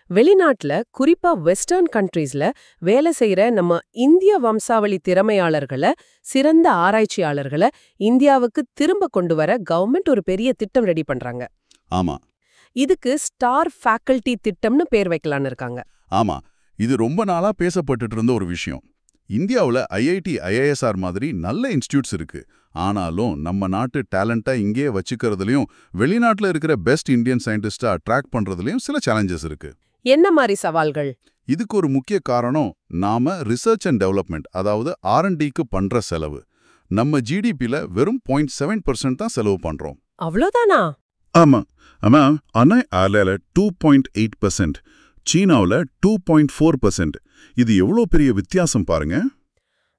வெளிநாட்டுல குறிப்பா வெஸ்டர்ன் கண்ட்ரீஸ்ல வேலை செய்யற நம்ம இந்திய வம்சாவளி திறமையாளர்களை, சிறந்த ஆராய்ச்சியாளர்களை இந்தியாவுக்கு திரும்ப கொண்டு வர கவர்மெண்ட் ஒரு பெரிய திட்டம் ரெடி பண்றாங்க. ஆமா இதுக்கு ஸ்டார் ஃபேக்கல்டி திட்டம்னு பேர் வைக்கலான்னு இருக்காங்க. ஆமா இது ரொம்ப நாளா பேசப்பட்டுட்டு இருந்த ஒரு விஷயம். இந்தியாவுல ஐஐடி ஐஏஎஸ்ஆர் மாதிரி நல்ல இன்ஸ்டிடியூட்ஸ் இருக்கு. ஆனாலும் நம்ம நாட்டு டேலண்டா இங்கேயே வச்சுக்கிறதுலயும் வெளிநாட்டுல இருக்கிற பெஸ்ட் இந்தியன் சயின்டிஸ்டா அட்ராக்ட் பண்றதுலயும் சில சேலஞ்சஸ் இருக்கு. என்ன மாதிரி சவால்கள்? இதுக்கு ஒரு முக்கிய காரணம் நாம ரிசர்ச் அண்ட் டெவலப்மெண்ட், அதாவது R&Dக்கு பண்ற செலவு. நம்ம ஜிடிபில வெறும் 0.7% தான் செலவு பண்றோம். அவ்வளோதானா? ஆமா ஆமா ஆனா ஆலையில 2.8%, சீனாவுல 2.4%. இது எவ்வளோ பெரிய வித்தியாசம் பாருங்க.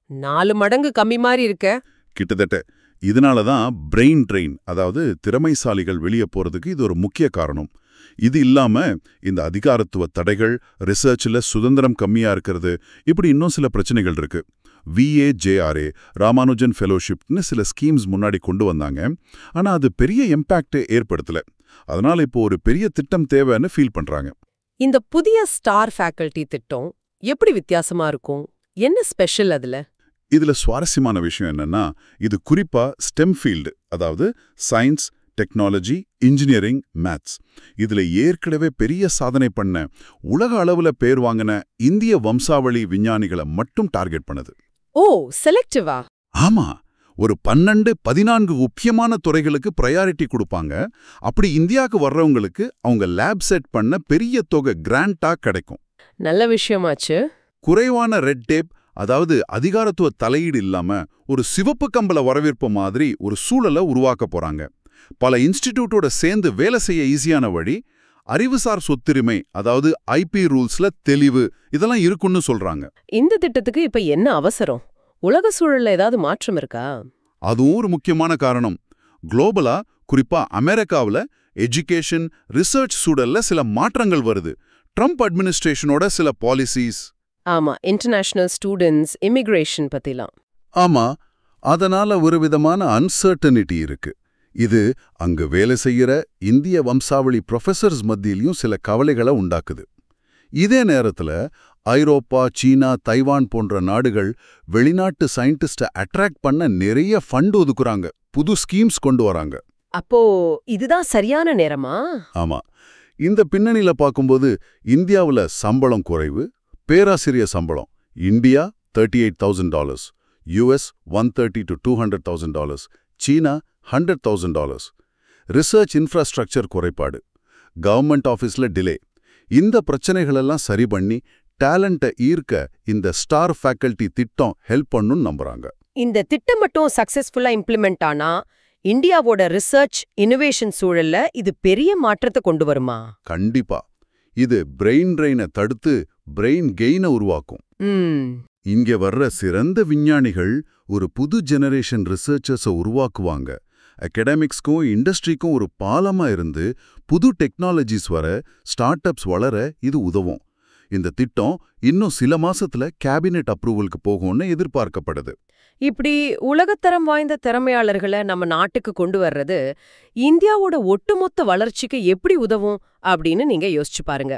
4 மடங்கு கம்மி மாதிரி இருக்க. கிட்டத்தட்ட. இதனால தான் பிரெயின் ட்ரெயின், அதாவது திறமைசாலிகள் வெளியே போறதுக்கு இது ஒரு முக்கிய காரணம். இது இல்லாம இந்த அதிகாரத்துவ தடைகள், ரிசர்ச்ல சுதந்திரம் கம்மியா இருக்கிறது, இப்படி இன்னும் சில பிரச்சனைகள் இருக்கு. VAJRA ராமானுஜன் ஃபெலோஷிப்னு சில ஸ்கீம்ஸ் முன்னாடி கொண்டு வந்தாங்க. ஆனா அது பெரிய இம்பாக்ட் ஏற்படுத்தல. அதனால இப்போ ஒரு பெரிய திட்டம் தேவைன்னு ஃபீல் பண்றாங்க. இந்த புதிய ஸ்டார் ஃபேக்கல்டி திட்டம் எப்படி வித்தியாசமா இருக்கும்? என்ன ஸ்பெஷல் அதுல? இதுல சுவாரஸ்யமான விஷயம் என்னன்னா, இது குறிப்பா ஸ்டெம் ஃபீல்டு, அதாவது சயின்ஸ், டெக்னாலஜி, இன்ஜினியரிங், மேத்ஸ். இதுல ஏற்கனவே பெரிய சாதனை பண்ண, உலக அளவுல பேர் வாங்கின இந்திய வம்சாவளி விஞ்ஞானிகளை மட்டும் டார்கெட் பண்ணுது. ஓ, செலக்டிவா? ஆமா, ஒரு 12-14 முக்கியமான துறைகளுக்கு ப்ரையாரிட்டி கொடுப்பாங்க. அப்படி இந்தியாவுக்கு வர்றவங்களுக்கு அவங்க லேப் செட் பண்ண பெரிய தொகை கிராண்டா கிடைக்கும். நல்ல விஷயமாச்சு. குறைவான ரெட் டேப், அதாவது அதிகாரத்துவ தலையீடு இல்லாம ஒரு சிவப்பு கம்பள வரவேற்பு மாதிரி ஒரு சூழலை உருவாக்க போறாங்க. பல இன்ஸ்டிடியூட்டோட சேர்ந்து வேலை செய்ய ஈஸியான வழி, அறிவுசார் சொத்துரிமை, அதாவது IP ரூல்ஸ்ல தெளிவு, இதெல்லாம் இருக்குன்னு சொல்றாங்க. இந்த திட்டத்துக்கு இப்ப என்ன அவசரம்? உலக சூழல்ல ஏதாவது மாற்றம் இருக்கா? அதுவும் ஒரு முக்கியமான காரணம். குளோபலா, குறிப்பா அமெரிக்காவுல எஜுகேஷன், ரிசர்ச் சூழல்ல சில மாற்றங்கள் வருது. ட்ரம்ப் அட்மினிஸ்ட்ரேஷனோட சில பாலிசிஸ். ஆமா, இன்டர்நேஷனல் ஸ்டூடெண்ட்ஸ், இமிகிரேஷன் பத்திலாம். ஆமா, அதனால ஒரு விதமான அன்சர்டனிட்டி இருக்கு. இது அங்கு வேலை செய்யற இந்திய வம்சாவளி ப்ரொஃபசர்ஸ் மத்தியிலையும் சில கவலைகளை உண்டாக்குது. இதே நேரத்துல ஐரோப்பா, சீனா, தைவான் போன்ற நாடுகள் வெளிநாட்டு சயின்டிஸ்ட அட்ராக்ட் பண்ண நிறைய ஃபண்ட் ஒதுக்குறாங்க, புது ஸ்கீம்ஸ் கொண்டு வராங்க. அப்போ இதுதான் சரியான நேரமா? ஆமா, இந்த பின்னணியில பார்க்கும்போது இந்தியாவுல சம்பளம் குறைவு, பேராசிரியர் சம்பளம் India $38,000, US $130,000 to $200,000, China $100,000. Research infrastructure குறைபாடு, கவர்மெண்ட் ஆஃபீஸ்ல டிலே. இந்த பிரச்சனைகளெல்லாம் சரி பண்ணி டேலண்ட்டை ஈர்க்க இந்த ஸ்டார் ஃபேக்கல்டி திட்டம் ஹெல்ப் பண்ணுன்னு நம்புறாங்க. இந்த திட்டம் மட்டும் சக்சஸ்ஃபுல்லா இம்ப்ளிமெண்ட் ஆனா இந்தியாவோட ரிசர்ச் இன்னோவேஷன் சூழல்ல இது பெரிய மாற்றத்தை கொண்டு வருமா? கண்டிப்பா. இது பிரெயின் ட்ரெயினை தடுத்து பிரெயின் கெயினை உருவாக்கும். இங்க வர்ற சிறந்த விஞ்ஞானிகள் ஒரு புது ஜெனரேஷன் ரிசர்ச்சர்ஸை உருவாக்குவாங்க. அகடமிக்ஸ்க்கும் இண்டஸ்ட்ரிக்கும் ஒரு பாலமா இருந்து புது டெக்னாலஜிஸ் வர, ஸ்டார்ட் அப்ஸ் வளர இது உதவும். இந்த திட்டம் இன்னும் சில மாசத்துல கேபினெட் அப்ரூவலுக்கு போகும்னு எதிர்பார்க்கப்படுது. இப்படி உலகத்தரம் வாய்ந்த திறமையாளர்களை நம்ம நாட்டுக்கு கொண்டு வர்றது இந்தியாவோட ஒட்டுமொத்த வளர்ச்சிக்கு எப்படி உதவும் அப்படின்னு நீங்க யோசிச்சு பாருங்க.